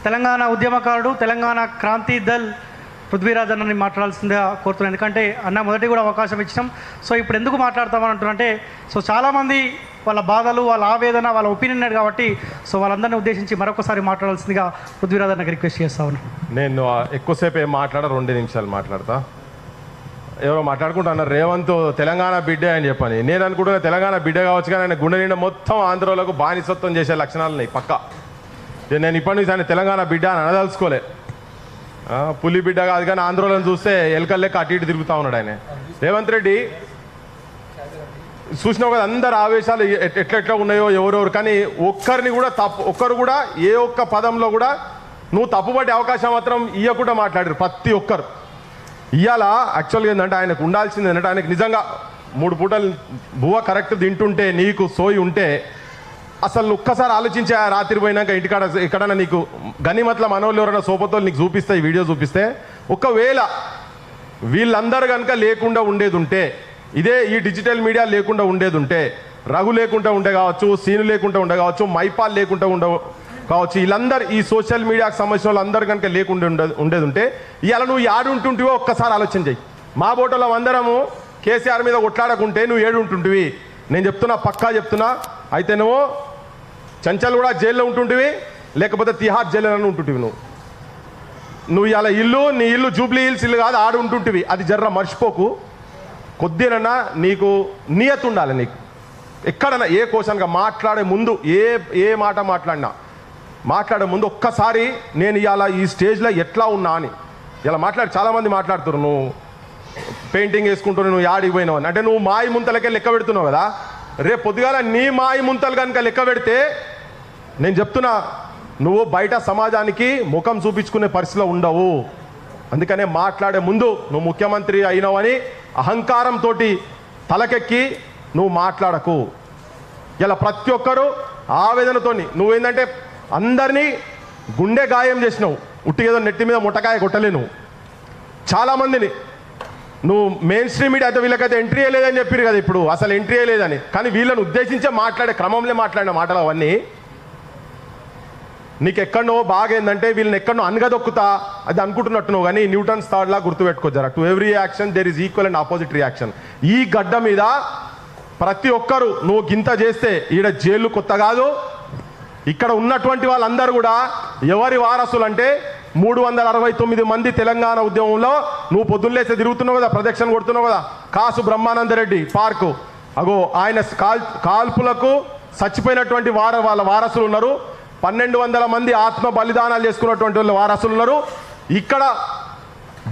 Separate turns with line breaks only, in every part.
తెలంగాణ ఉద్యమకారుడు, తెలంగాణ క్రాంతి దళ్ పృథ్వీరాజ్ అన్నని మాట్లాడాల్సిందిగా కోరుతున్నాను. ఎందుకంటే అన్న మొదటి కూడా అవకాశం ఇచ్చినాం. సో ఇప్పుడు ఎందుకు మాట్లాడతామని అంటున్నంటే, సో చాలామంది వాళ్ళ బాధలు, వాళ్ళ ఆవేదన, వాళ్ళ ఒపీనియన్ కాబట్టి సో వాళ్ళందరినీ ఉద్దేశించి మరొకసారి మాట్లాడాల్సిందిగా పృథ్వీరాజ్ అన్నకి రిక్వెస్ట్ చేస్తా ఉన్నాను.
నేను ఎక్కువసేపు ఏం మాట్లాడా, 2 నిమిషాలు మాట్లాడతా. ఎవరో మాట్లాడుకుంటున్నారు రేవంత్ తెలంగాణ బిడ్డే అని చెప్పని. నేను అనుకుంటున్నా తెలంగాణ బిడ్డ కావచ్చు, కానీ ఆయన గుండె నిండా మొత్తం ఆంధ్రోలకు బానిసత్వం చేసే లక్షణాలు ఉన్నాయి పక్క. నేను ఇప్పటి నుంచి ఆయన తెలంగాణ బిడ్డ అని అనదలుచుకోలే. పులి బిడ్డ కాదు, కానీ ఆంధ్రోలను చూస్తే ఎలకల్ లెక్క అటు ఇటు తిరుగుతూ ఉన్నాడు ఆయన. రేవంత్ రెడ్డి చూసినావు కదా, అందరు ఆవేశాలు ఎట్లెట్లా ఉన్నాయో ఎవరెవరు, కానీ ఒక్కరు కూడా ఏ ఒక్క పదంలో కూడా నువ్వు తప్పుపడే అవకాశం మాత్రం ఇవ్వకుండా మాట్లాడారు ప్రతి ఒక్కరు. ఇవాళ యాక్చువల్గా ఏంటంటే ఆయనకు ఉండాల్సింది ఏంటంటే, ఆయనకు నిజంగా 3 పూటలు బువ్వ కరెక్ట్ తింటుంటే, నీకు సోయి ఉంటే అసలు ఒక్కసారి ఆలోచించే రాత్రి పోయినాక ఇంటికాడ ఎక్కడన్నా నీకు గనిమట్ల మనోళ్ళు ఎవరైనా సోపతోళ్ళు నీకు చూపిస్తే, ఈ వీడియో చూపిస్తే, ఒకవేళ వీళ్ళందరూ కనుక లేకుండా ఉండేది ఉంటే, ఇదే ఈ డిజిటల్ మీడియా లేకుండా ఉండేది ఉంటే, రఘు లేకుండా ఉండే కావచ్చు, సీను లేకుండా ఉండే కావచ్చు, మైపాల్ లేకుండా కావచ్చు, వీళ్ళందరూ ఈ సోషల్ మీడియాకు సంబంధించిన వాళ్ళందరూ కనుక లేకుండా ఉండేది ఉంటే, ఇవాళ నువ్వు ఏడుంటుంటివో ఒక్కసారి ఆలోచన చెయ్యి. మా బోటలో అందరము కేసీఆర్ మీద కొట్లాడకుంటే నువ్వు ఏడుంటుంటివి. నేను చెప్తున్నా, పక్కా చెప్తున్నా. అయితే నువ్వు చంచల్ కూడా జైల్లో ఉంటుంటివి, లేకపోతే తిహార్ జైల్లోనే ఉంటుంటివి. నువ్వు ఇవాళ నీ ఇల్లు జూబ్లీ హిల్స్ ఇల్లు కాదు, ఆడు ఉంటుంటివి. అది జర్ర మర్చిపోకు. కొద్దినన్నా నీకు నియత ఉండాలి. నీకు ఎక్కడన్నా ఏ క్వశ్చన్గా మాట్లాడే ముందు, ఏ మాట మాట్లాడే ముందు ఒక్కసారి నేను ఇవాళ ఈ స్టేజ్లో ఎట్లా ఉన్నా అని ఇలా చాలామంది మాట్లాడుతున్నారు. నువ్వు పెయింటింగ్ వేసుకుంటున్నావు, నువ్వు యాడికి పోయినావు అని. అంటే నువ్వు మాయి ముంతలకే లెక్క పెడుతున్నావు కదా. రేపు పొద్దుగాల నీ మాయి ముంతలు కనుక లెక్క పెడితే, నేను చెప్తున్నా, నువ్వు బయట సమాజానికి ముఖం చూపించుకునే పరిస్థితిలో ఉండవు. అందుకనే మాట్లాడే ముందు నువ్వు ముఖ్యమంత్రి అయినావని అహంకారంతో తలకెక్కి నువ్వు మాట్లాడకు. ఇలా ప్రతి ఒక్కరూ ఆవేదనతో నువ్వేంటంటే అందరినీ గుండె గాయం చేసినావు. ఉట్టిగేదో నెత్తి మీద ముట్టకాయ కొట్టలేను. చాలామందిని నువ్వు మెయిన్ స్ట్రీమ్ మీడియా అయితే వీళ్ళకైతే ఎంట్రీ లేదని చెప్పారు కదా, ఇప్పుడు అసలు ఎంట్రీ లేదని. కానీ వీళ్ళని ఉద్దేశించే మాట్లాడే క్రమంలో మాట్లాడిన మాటలు అవన్నీ నీకు ఎక్కడనో బాగా ఏంటంటే వీళ్ళని ఎక్కడనో అనగదొక్కుతా అది అనుకుంటున్నట్టున్నావు. కానీ న్యూటన్స్ థర్డ్ లా గుర్తుపెట్టుకోజరా, to every action there is equal and opposite reaction. ఈ గడ్డ మీద ప్రతి ఒక్కరు నువ్వు గింత చేస్తే ఈడ జైలు కొత్త కాదు. ఇక్కడ ఉన్నటువంటి వాళ్ళందరూ కూడా ఎవరి వారసులు అంటే 369 మంది తెలంగాణ ఉద్యమంలో నువ్వు పొద్దున్నేస్తే తిరుగుతున్నావు కదా, ప్రదక్షిణ కొడుతున్నావు కదా. కాసు బ్రహ్మానందరెడ్డి పార్కు, అగో ఆయన కాల్పులకు చచ్చిపోయినటువంటి వాళ్ళ వారసులు ఉన్నారు. 1200 మంది ఆత్మ బలిదానాలు చేసుకున్నటువంటి వాళ్ళ వారసులు ఉన్నారు. ఇక్కడ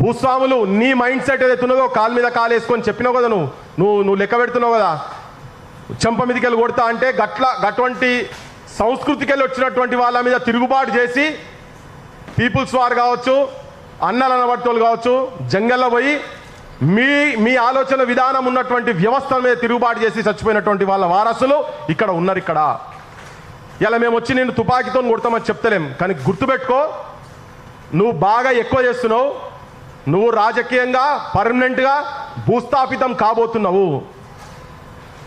భూస్వాములు నీ మైండ్ సెట్ ఏదైతే ఉన్నదో కాలు మీద కాలు వేసుకొని చెప్పినావు కదా, నువ్వు లెక్క పెడుతున్నావు కదా, చెంప మీదకి వెళ్ళి కొడతా అంటే గటువంటి సంస్కృతికి వెళ్ళి వచ్చినటువంటి వాళ్ళ మీద తిరుగుబాటు చేసి, పీపుల్స్ వార్ కావచ్చు, అన్నలు అనబట్టోళ్ళు కావచ్చు, జంగల్లో పోయి మీ ఆలోచన విధానం ఉన్నటువంటి వ్యవస్థల మీద తిరుగుబాటు చేసి చచ్చిపోయినటువంటి వాళ్ళ వారసులు ఇక్కడ ఉన్నారు. ఇక్కడ ఇలా మేము వచ్చి నేను తుపాకీతో కొడతామని చెప్తలేం. కానీ గుర్తుపెట్టుకో, నువ్వు బాగా ఎక్కువ చేస్తున్నావు. నువ్వు రాజకీయంగా పర్మనెంట్గా భూస్థాపితం కాబోతున్నావు.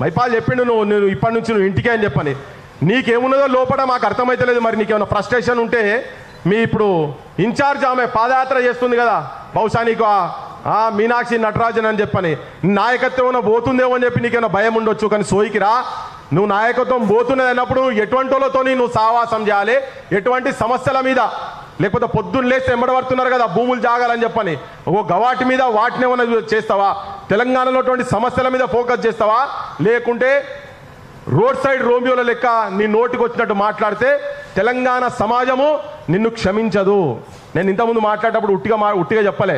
మైపాల్ చెప్పిండు నువ్వు ఇప్పటి నుంచి నువ్వు ఇంటికే అని చెప్పని. నీకేమున్నదో లోపల మాకు అర్థమైతలేదు. మరి నీకేమైనా ఫ్రస్ట్రేషన్ ఉంటే మీ ఇప్పుడు ఇన్ఛార్జ్ ఆమె పాదయాత్ర చేస్తుంది కదా, బహుశా నీకు మీనాక్షి నటరాజన్ అని చెప్పని నాయకత్వం పోతుందేమో అని చెప్పి నీకేమైనా భయం ఉండొచ్చు. కానీ సోయికిరా, నువ్వు నాయకత్వం పోతున్నది అన్నప్పుడు ఎటువంటి వాళ్ళతో నువ్వు సావాసం చేయాలి, ఎటువంటి సమస్యల మీద, లేకపోతే పొద్దున్న లేస్తే ఎంబడబడుతున్నారు కదా భూములు జాగాలని చెప్పని, గవాటి మీద వాటిని ఏమైనా చేస్తావా? తెలంగాణలో సమస్యల మీద ఫోకస్ చేస్తావా? లేకుంటే రోడ్ సైడ్ రోమియోల లెక్క నీ నోటికి వచ్చినట్టు మాట్లాడితే తెలంగాణ సమాజము నిన్ను క్షమించదు. నేను ఇంతకుముందు మాట్లాడేటప్పుడు ఉట్టిగా చెప్పలే.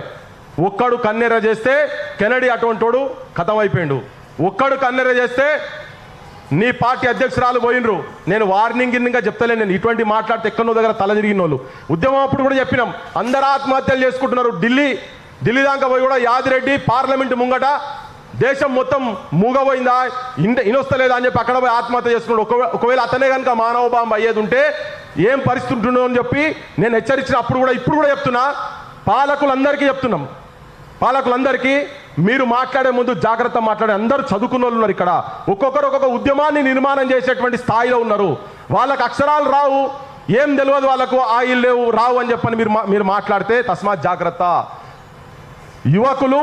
ఒక్కడు కన్నెర్ర చేస్తే కెనడీ అటువంటోడు ఖతం అయిపోయిండు. ఒక్కడు కన్నెర్ర చేస్తే నీ పార్టీ అధ్యక్షురాలు పోయినరు. నేను వార్నింగ్గా చెప్తలే, నేను ఇటువంటి మాట్లాడితే ఎక్కడో దగ్గర తల తిరిగిన వాళ్ళు. ఉద్యమం అప్పుడు కూడా చెప్పినాం, అందరూ ఆత్మహత్యలు చేసుకుంటున్నారు. ఢిల్లీ దాకా పోయి కూడా యాదిరెడ్డి పార్లమెంటు ముంగట దేశం మొత్తం మూగపోయిందా, ఇనొస్తలేదా అని చెప్పి అక్కడ పోయి ఆత్మహత్య చేసుకున్నాడు. ఒకవేళ అతనే కనుక మానవ బాంబు అయ్యేది ఉంటే ఏం పరిస్థితి ఉంటుందో అని చెప్పి నేను హెచ్చరించిన. ఇప్పుడు కూడా చెప్తున్నా, పాలకులందరికీ చెప్తున్నాం, పాలకులందరికీ మీరు మాట్లాడే ముందు జాగ్రత్త మాట్లాడే. అందరూ చదువుకున్న వాళ్ళు ఉన్నారు ఇక్కడ. ఒక్కొక్క ఉద్యమాన్ని నిర్మాణం చేసేటువంటి స్థాయిలో ఉన్నారు. వాళ్ళకి అక్షరాలు రావు, ఏం తెలియదు వాళ్ళకు ఆయిల్ లేవు రావు అని చెప్పని మీరు మాట్లాడితే తస్మాత్ జాగ్రత్త. యువకులు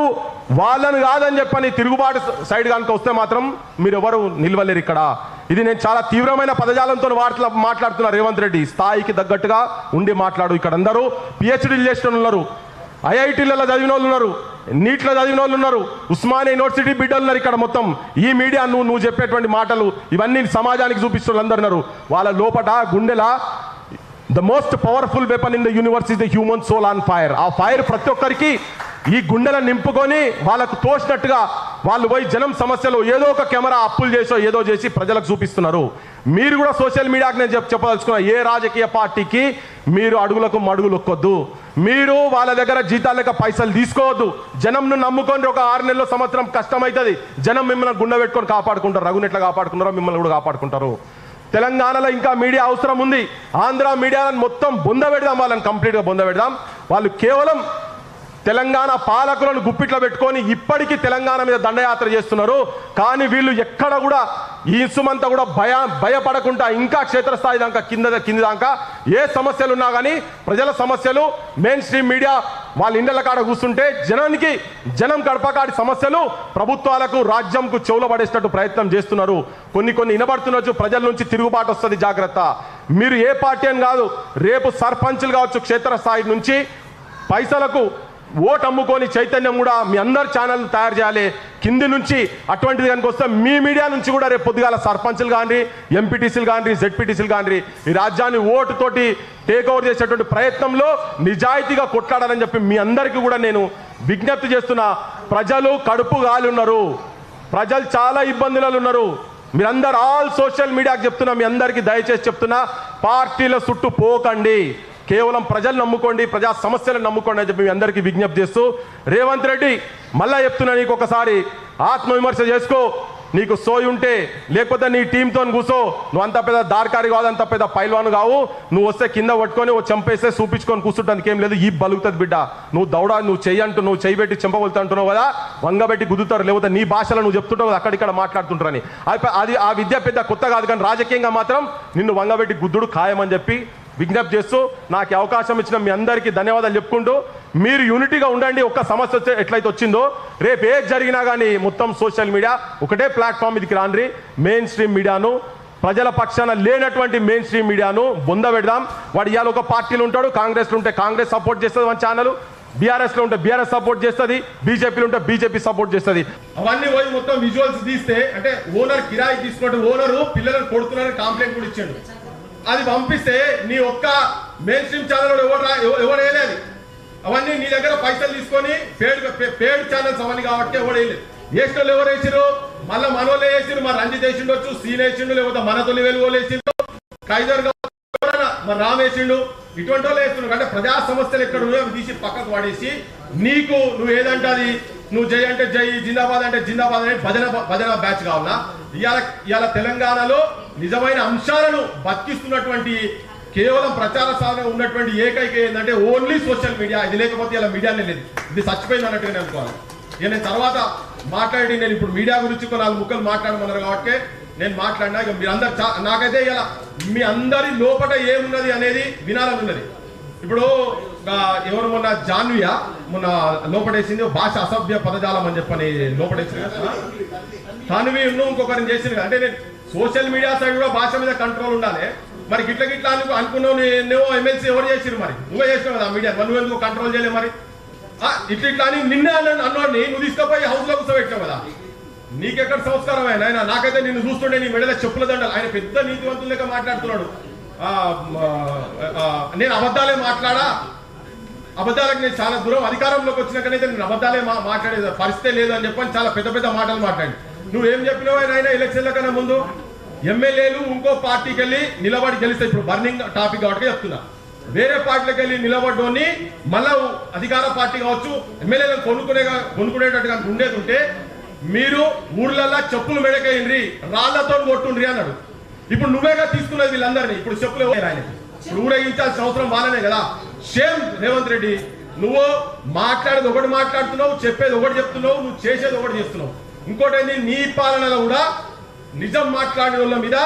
వాళ్ళని కాదని చెప్పని తిరుగుబాటు సైడ్ కనుక వస్తే మాత్రం మీరు ఎవరు నిలవలేరు ఇక్కడ. ఇది నేను చాలా తీవ్రమైన పదజాలంతో మాట్లాడుతున్నా. రేవంత్ రెడ్డి స్థాయికి తగ్గట్టుగా ఉండి మాట్లాడు. ఇక్కడ అందరూ పిహెచ్డీలు చేసిన ఉన్నారు, ఐఐటీలలో చదివిన వాళ్ళు ఉన్నారు, నీట్లో చదివిన వాళ్ళు ఉన్నారు, ఉస్మానియా యూనివర్సిటీ బిడ్డలు ఉన్నారు. ఇక్కడ మొత్తం ఈ మీడియా నువ్వు చెప్పేటువంటి మాటలు ఇవన్నీ సమాజానికి చూపిస్తున్న అందరు ఉన్నారు. వాళ్ళ లోపట గుండెల the most powerful weapon in the universe is the human soul on fire. ఆ ఫైర్ ప్రతి ఒక్కరికి ఈ గుండెలను నింపుకొని వాళ్ళకు తోచినట్టుగా వాళ్ళు పోయి జనం సమస్యలు ఏదో ఒక కెమెరా అప్పులు చేసో ఏదో చేసి ప్రజలకు చూపిస్తున్నారు. మీరు కూడా సోషల్ మీడియాకి నేను చెప్పదలుచుకున్నా, ఏ రాజకీయ పార్టీకి మీరు అడుగులకు మడుగులు ఒక్కొద్దు. మీరు వాళ్ళ దగ్గర జీతాల లెక్క పైసలు తీసుకోవద్దు. జనంను నమ్ముకొని ఒక 6 నెలల సంవత్సరం కష్టమవుతుంది. జనం మిమ్మల్ని గుండె పెట్టుకొని కాపాడుకుంటారు. రఘుని ఎట్లా కాపాడుకున్నారో మిమ్మల్ని కూడా కాపాడుకుంటారు. తెలంగాణలో ఇంకా మీడియా అవసరం ఉంది. ఆంధ్ర మీడియాలను మొత్తం బొంద పెడదాం, వాళ్ళని కంప్లీట్గా బొంద పెడదాం. వాళ్ళు కేవలం తెలంగాణ పాలకులను గుప్పిట్లో పెట్టుకొని ఇప్పటికీ తెలంగాణ మీద దండయాత్ర చేస్తున్నారు. కానీ వీళ్ళు ఎక్కడ కూడా ఈ ఇసుమంతా కూడా భయపడకుండా ఇంకా క్షేత్రస్థాయి దాకా కింది దాకా ఏ సమస్యలు ఉన్నా కానీ ప్రజల సమస్యలు మెయిన్ స్ట్రీమ్ మీడియా వాళ్ళ ఇండ్ల కాడ కూర్చుంటే జనం గడపకాడి సమస్యలు ప్రభుత్వాలకు రాజ్యంకు చెవుల పడేసినట్టు ప్రయత్నం చేస్తున్నారు. కొన్ని వినబడుతున్నచ్చు. ప్రజల నుంచి తిరుగుబాటు వస్తుంది, జాగ్రత్త. మీరు ఏ పార్టీ అని కాదు, రేపు సర్పంచులు కావచ్చు క్షేత్రస్థాయి నుంచి పైసలకు ఓటు అమ్ముకొని చైతన్యం కూడా మీ అందరు ఛానల్ తయారు చేయాలి కింది నుంచి. అటువంటిది కనుక వస్తే మీ మీడియా నుంచి కూడా రేపు పొద్దుగాల సర్పంచులు కానీ, ఎంపీటీసీలు కానీ, జెడ్పీటీసీలు కానీ ఈ రాజ్యాన్ని ఓటుతోటి టేక్ ఓవర్ చేసేటువంటి ప్రయత్నంలో నిజాయితీగా కొట్లాడాలని చెప్పి మీ అందరికీ కూడా నేను విజ్ఞప్తి చేస్తున్నా. ప్రజలు కడుపు గాలి ఉన్నారు, ప్రజలు చాలా ఇబ్బందులలో ఉన్నారు. మీరందరూ ఆల్ సోషల్ మీడియాకి చెప్తున్నా, మీ అందరికీ దయచేసి చెప్తున్నా, పార్టీల చుట్టూ పోకండి, కేవలం ప్రజలు నమ్ముకోండి, ప్రజా సమస్యలను నమ్ముకోండి అని చెప్పి మీ అందరికీ విజ్ఞప్తి చేస్తూ, రేవంత్ రెడ్డి మళ్ళా చెప్తున్నా, నీకు ఒకసారి ఆత్మవిమర్శ చేసుకో. నీకు సోయి ఉంటే లేకపోతే నీ టీంతో కూసో. నువ్వు అంత పెద్ద దార్కారి కాదు, అంత పెద్ద పైల్వాను కావు. నువ్వు వస్తే కింద పట్టుకొని ఓ చంపేస్తే చూపించుకొని కూర్చుంటానికి ఏం లేదు. ఈ బలుగుతుంది బిడ్డ. నువ్వు చెయ్యంటూ నువ్వు చెయ్యి పెట్టి చెంపబోలుతా అంటున్నావు కదా, వంగబెట్టి గుద్దుతారు. లేకపోతే నీ భాషలో నువ్వు చెప్తుంటావు కదా, అక్కడిక్కడ మాట్లాడుతుంటారని. అది ఆ విద్య పెద్ద కొత్త కాదు, కానీ రాజకీయంగా మాత్రం నిన్ను వంగబెట్టి గుద్దుడు ఖాయమని చెప్పి విజ్ఞప్తి చేస్తూ నాకు అవకాశం ఇచ్చిన మీ అందరికీ ధన్యవాదాలు చెప్పుకుంటూ, మీరు యూనిటీగా ఉండండి. ఒక్క సమస్య వచ్చే ఎట్లయితే వచ్చిందో రేపు ఏది జరిగినా కానీ మొత్తం సోషల్ మీడియా ఒకటే ప్లాట్ఫామ్ ఇదికి రాండ్రి. మెయిన్ స్ట్రీమ్ మీడియాను, ప్రజల పక్షాన లేనటువంటి మెయిన్ స్ట్రీమ్ మీడియాను బొంద పెడదాం. వాడు ఇవాళ ఒక పార్టీలు ఉంటాడు, కాంగ్రెస్లో ఉంటే కాంగ్రెస్ సపోర్ట్ చేస్తుంది మన ఛానల్, బీఆర్ఎస్లో ఉంటే బీఆర్ఎస్ సపోర్ట్ చేస్తుంది, బీజేపీలో ఉంటే బీజేపీ సపోర్ట్ చేస్తుంది. అవన్నీ పోయి మొత్తం విజువల్స్ తీస్తే అంటే ఓనర్ కిరాయి తీసుకుంటే ఓనరు పిల్లలను కొడుతున్నారని కంప్లైంట్ కూడా ఇచ్చాడు. అది పంపిస్తే నీ ఒక్క మెయిన్ స్ట్రీమ్ ఛానల్ ఎవరు వేయలేదు. అవన్నీ నీ దగ్గర పైసలు తీసుకొని పేడ్ ఛానల్స్ అవన్నీ కాబట్టి ఎవరు వేయలేదు. వేసిన ఎవరు వేసిరు? మళ్ళీ మనోళ్ళు వేసిరు. మరి రంజిత్ వేసిండొచ్చు, సీన్ వేసిండు, లేకపోతే మన తొలి వెలుగులు వేసిండు, ఖైదర్ మరి రామ్ వేసిండు. ఇటువంటి వాళ్ళు వేస్తున్నాడు. అంటే ప్రజా సమస్యలు ఎక్కడ ఉన్నాయో అవి తీసి పక్కకు పడేసి నువ్వు ఏదంటే అది, నువ్వు జై అంటే జై, జిందాబాద్ అంటే జిందాబాద్ అని భజన బ్యాచ్ కావాలా? ఇవాళ తెలంగాణలో నిజమైన అంశాలను బతికిస్తున్నటువంటి కేవలం ప్రచార సాధన ఉన్నటువంటి ఏకైక ఏంటంటే ఓన్లీ సోషల్ మీడియా. ఇది లేకపోతే ఇలా మీడియానే లేదు, ఇది చచ్చిపోయింది అన్నట్టుగా నేను అనుకోవాలి. నేను తర్వాత మాట్లాడి నేను ఇప్పుడు మీడియా గురించి 4 ముక్కలు మాట్లాడమన్నారు కాబట్టి నేను మాట్లాడినా. ఇక మీరందరూ నాకైతే ఇలా మీ అందరి లోపల ఏమున్నది అనేది వినాలని ఉన్నది. ఇప్పుడు ఎవరు మొన్న జాన్వియా మొన్న లోపడేసింది భాష అసభ్య పదజాలం అని చెప్పని లోపడేసింది కదా, తనువి ఇంకొకరిని చేసింది కదా. అంటే నేను సోషల్ మీడియా సైడ్ కూడా భాష మీద కంట్రోల్ ఉండాలి. మరి గిట్లా అనుకున్నావు నువ్వు ఎమ్మెల్సీ ఎవరు చేసిరు? మరి నువ్వే చేసినావు కదా మీడియా, మరి నువ్వు ఎందుకు కంట్రోల్ చేయలేవు? మరి ఇట్లా అని నిన్నే అన్నోడిని నువ్వు తీసుకుపోయి హౌస్ లో కూర్చోబెట్టావు కదా. నీకెక్కడ సంస్కారం ఆయన? నాకైతే నిన్ను చూస్తుండే నీ మెడల చెప్పుల దండలు. ఆయన పెద్ద నీతివంతులు లెక్క మాట్లాడుతున్నాడు. నేను అబద్ధాలే మాట్లాడా, అబద్ధాలకు నేను చాలా దూరం, అధికారంలోకి వచ్చినాకనైతే నేను అబద్ధాలే మాట్లాడే పరిస్థితే లేదు అని చెప్పని చాలా పెద్ద మాటలు మాట్లాడి. నువ్వేం చెప్పినావు ఆయన ఎలక్షన్ల కన్నా ముందు? ఎమ్మెల్యేలు ఇంకో పార్టీకి వెళ్ళి నిలబడి గెలిస్తే, ఇప్పుడు బర్నింగ్ టాపిక్ కాబట్టి చెప్తున్నా, వేరే పార్టీలకు వెళ్ళి నిలబడ్డోని మళ్ళా అధికార పార్టీ కావచ్చు ఎమ్మెల్యేలను కొనుక్కునేటట్టుగా ఉండేది ఉంటే మీరు ఊర్లల్లో చెప్పులు మెడకేయండి, రాళ్లతో కొట్టుండ్రి అన్నాడు. ఇప్పుడు నువ్వేగా తీసుకున్నది వీళ్ళందరినీ. ఇప్పుడు చెప్పులు ఆయనకి ఇప్పుడు ఊరేగించాల్సిన అవసరం వాళ్ళనే కదా. షేమ్ రేవంత్ రెడ్డి, నువ్వు మాట్లాడేది ఒకటి మాట్లాడుతున్నావు, చెప్పేది ఒకటి చెప్తున్నావు, నువ్వు చేసేది ఒకటి చేస్తున్నావు. ఇంకోటి ఏంది, నీ పాలనలో కూడా నిజం మాట్లాడే వాళ్ళ మీద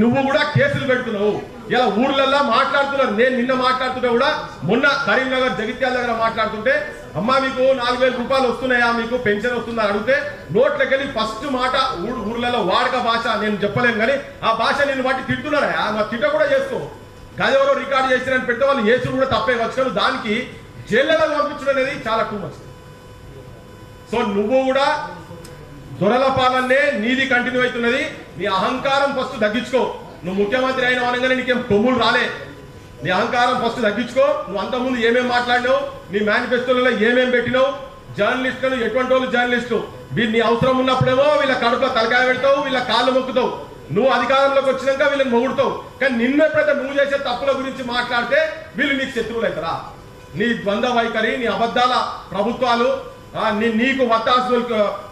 నువ్వు కూడా కేసులు పెడుతున్నావు. ఇలా ఊర్లల్లో మాట్లాడుతున్నారు. నేను నిన్న మాట్లాడుతుంటే కూడా మొన్న కరీంనగర్ జగిత్యాల దగ్గర మాట్లాడుతుంటే అమ్మా మీకు 4,000 రూపాయలు వస్తున్నాయా, మీకు పెన్షన్ వస్తుందా అడిగితే నోట్లకెళ్ళి ఫస్ట్ మాట ఊర్లలో వాడక భాష నేను చెప్పలేను కానీ ఆ భాష నేను బట్టి తింటున్నారా, మా తిట్ట కూడా చేసుకో. గదెవరో రికార్డు చేసినని పెడితే వాళ్ళు చేసుడు కూడా తప్పే వచ్చు. దానికి జైళ్ళలో పంపించడం అనేది చాలా టూ మచ్. సో నువ్వు కూడా దొరల పాలనే నీది కంటిన్యూ అవుతున్నది. నీ అహంకారం ఫస్ట్ తగ్గించుకో. నువ్వు ముఖ్యమంత్రి అయిన అనగానే నీకేం కొమ్ములు రాలే. నీ అహంకారం ఫస్ట్ తగ్గించుకో. నువ్వు అంతకుముందు ఏమేమి మాట్లాడినావు, నీ మేనిఫెస్టోలలో ఏమేమి పెట్టినావు, జర్నలిస్టులను ఎటువంటి వాళ్ళు జర్నలిస్టు వీళ్ళని అవసరం ఉన్నప్పుడేమో వీళ్ళ కడుపులో తలకాయ పెడతావు, వీళ్ళ కాళ్ళు మొక్కుతావు. నువ్వు అధికారంలోకి వచ్చినాక వీళ్ళని మొగుడుతావు. కానీ నిన్న ఎప్పుడైతే నువ్వు చేసే తప్పుల గురించి మాట్లాడితే వీళ్ళు నీకు శత్రువులు అవుతారా? నీ ద్వంద్వ వైఖరి, నీ అబద్ధాల ప్రభుత్వాలు, నీకు వత్తాసు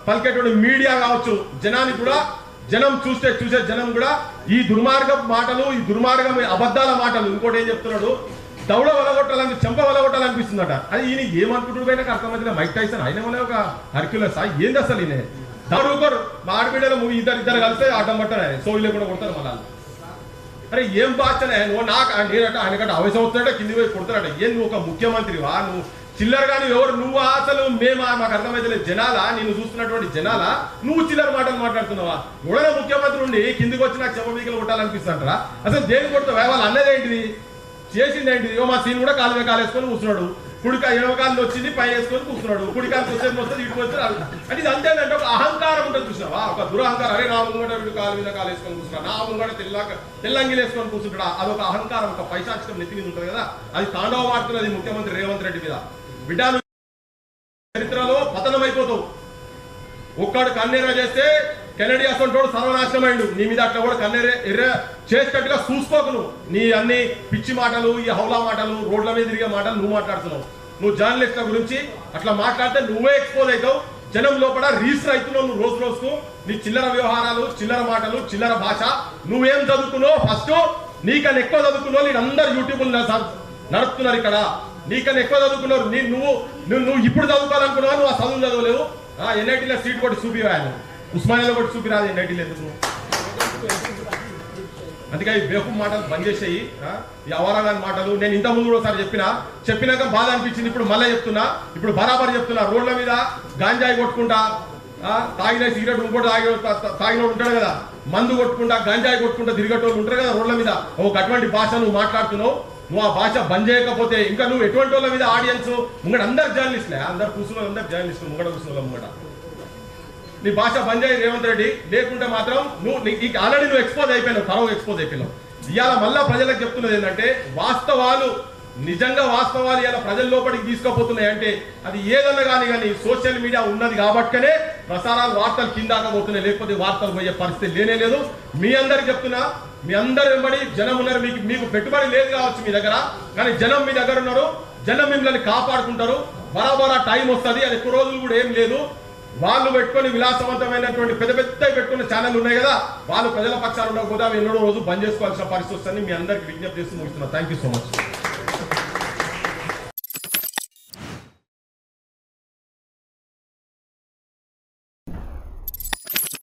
పలికేటువంటి మీడియా కావచ్చు, జనానికి కూడా జనం చూసే జనం కూడా ఈ దుర్మార్గ మాటలు, ఈ దుర్మార్గం అబద్ధాల మాటలు, ఇంకోటి ఏం చెప్తున్నాడు, దౌడ వలగొట్టాలని చెంప వలగొట్టాలనిపిస్తుందట. అది ఈయన ఏమనుకుంటుడు పోయినా అర్థమైతే మైక్ టైసన్ అయిన వల్ల ఒక హర్క్యులస్ ఏంది అసలు ఈయన దౌడుకోరు. మా ఆడబిడ్డలు ఇద్దరు కలిస్తే ఆటం పట్టారు, సోయి లేకుండా కొడతారు మళ్ళీ. అరే ఏం బాధ్యత నువ్వు నాకు నేనట ఆయనకంటే అవసరం అవుతున్నాడ కింది పోయి కొడతారట. ఏం నువ్వు ఒక ముఖ్యమంత్రివా? నువ్వు చిల్లర కానీ ఎవరు నువ్వు? అసలు మాకు అర్థమైతే జనాలా, నేను చూస్తున్నటువంటి జనాలా నువ్వు చిల్లర మాటలు మాట్లాడుతున్నావా? ఎవరైనా ముఖ్యమంత్రి ఉండి కిందికి వచ్చి నాకు చెంపబీకలు కొట్టాలనిపిస్తుంటారా? అసలు దేనికి కొడతావా? వాళ్ళు అన్నదేంటిది, చేసింది ఏంటిది? మా సీన్ కూడా కాలు మీద కాలేసుకొని కూర్చున్నాడు, కుడికా ఎడమకాలు వచ్చింది పై వేసుకొని కూర్చున్నాడు, కుడికాలు వచ్చేది వస్తుంది ఇటుకు వచ్చి అంటే ఇది అంతేనంటే ఒక అహంకారం ఉంటుంది చూసినావా, ఒక దురహంకారం. అరే నా ముంగట వీడు కాలు మీద కాలు వేసుకొని కూర్చున్నాడు, నా ముంగట తెల్లంగిలు వేసుకొని కూర్చుంటాడా, అదొక అహంకారం, ఒక పైశాచికం నెత్తి మీద ఉంటుంది కదా. అది తాండవ మాడుతున్నది ముఖ్యమంత్రి రేవంత్ రెడ్డి మీద. బిడ్డాను చరిత్రలో పతనం అయిపోతావు. ఒక్కడు కన్నెర చేస్తే కెనడీ అసంటోడు సర్వనాశనం అయిండు. నీ మీద అట్లా కూడా కన్నెర ఎర్ర చేసేటట్టుగా చూసుకోకు. నువ్వు నీ అన్ని పిచ్చి మాటలు, ఈ హౌలా మాటలు, రోడ్ల మీద తిరిగే మాటలు నువ్వు మాట్లాడుతున్నావు. నువ్వు జర్నలిస్టుల గురించి అట్లా మాట్లాడితే నువ్వే ఎక్స్పోజ్ అవుతావు. జనం లోపల రీసర్ అవుతున్నావు నువ్వు రోజు రోజుకు. నీ చిల్లర వ్యవహారాలు, చిల్లర మాటలు, చిల్లర భాష. నువ్వేం చదువుకున్నావు? ఫస్ట్ నీకన్నా ఎక్కువ చదువుకున్నావు వీళ్ళందరూ యూట్యూబ్ నడుపుతున్నారు ఇక్కడ. నీకన్నా ఎక్కువ చదువుకున్నారు. నువ్వు ఇప్పుడు చదువుకోవాలనుకున్నావు, నువ్వు ఆ చదువు చదవలేవు. ఎన్ఐటీలో సీట్ కొట్టి చూపివాను, ఉస్మానియాలో కొట్టి చూపిరాదు ఎన్ఐటీలో ఎందుకు? అందుకే ఈ బేహూం మాటలు బంద్ చేసేయి, ఈ అవారాగాని మాటలు. నేను ఇంత ముందు కూడా ఒకసారి చెప్పినాక బాధ అనిపించింది, ఇప్పుడు మళ్ళీ చెప్తున్నా. ఇప్పుడు బరాబర్ చెప్తున్నా. రోడ్ల మీద గాంజాయి కొట్టుకుంటా, తాగిన సిగరెట్ ఇంకోటి తాగినోడు ఉంటాడు కదా, మందు కొట్టుకుంటా గంజాయి కొట్టుకుంటా తిరిగేటోళ్ళు ఉంటారు కదా రోడ్ల మీద. ఒక అటువంటి భాష నువ్వు మాట్లాడుతున్నావు. నువ్వు ఆ భాష బంద్ చేయకపోతే ఇంకా నువ్వు ఎటువంటి వాళ్ళ మీద ఆడియన్స్ ముంగట అందరు జర్నలిస్టులే, అందరు కూర్చున్న అందరు జర్నలిస్టులు ముంగట కూర్చున్న ముంగట. నీ భాష బంద్ చేయి రేవంత్ రెడ్డి, లేకుంటే మాత్రం ఆల్రెడీ నువ్వు ఎక్స్పోజ్ అయిపోయినావు, తరవ ఎక్స్పోజ్ అయిపోయినావు. ఇవాళ మళ్ళా ప్రజలకు చెప్తున్నది ఏంటంటే వాస్తవాలు, నిజంగా వాస్తవాలు ఇలా ప్రజల లోపలికి తీసుకుపోతున్నాయి అంటే అది ఏదన్నా కానీ సోషల్ మీడియా ఉన్నది కాబట్టినే ప్రసారాలు వార్తలు కిందాకపోతున్నాయి, లేకపోతే వార్తలు పోయే పరిస్థితి లేనే లేదు. మీ అందరికి చెప్తున్నా, మీ అందరు వెంబడి జనం ఉన్నారు. మీకు పెట్టుబడి లేదు కావచ్చు మీ దగ్గర, కానీ జనం మీ దగ్గర ఉన్నారు. జనం మిమ్మల్ని కాపాడుకుంటారు. బరాబరా టైం వస్తుంది. అది ఎక్కువ రోజులు కూడా ఏం లేదు. వాళ్ళు పెట్టుకొని విలాసవంతమైనటువంటి పెద్ద పెట్టుకున్న ఛానల్ ఉన్నాయి కదా, వాళ్ళు ప్రజల పక్షాలు ఉండకపోతే అవి ఎన్నో రోజు బంద్ చేసుకోవాల్సిన పరిస్థితి వస్తుంది. మీ అందరికి విజ్ఞప్తి చేస్తూ ముగిస్తున్నా. Thank you so much.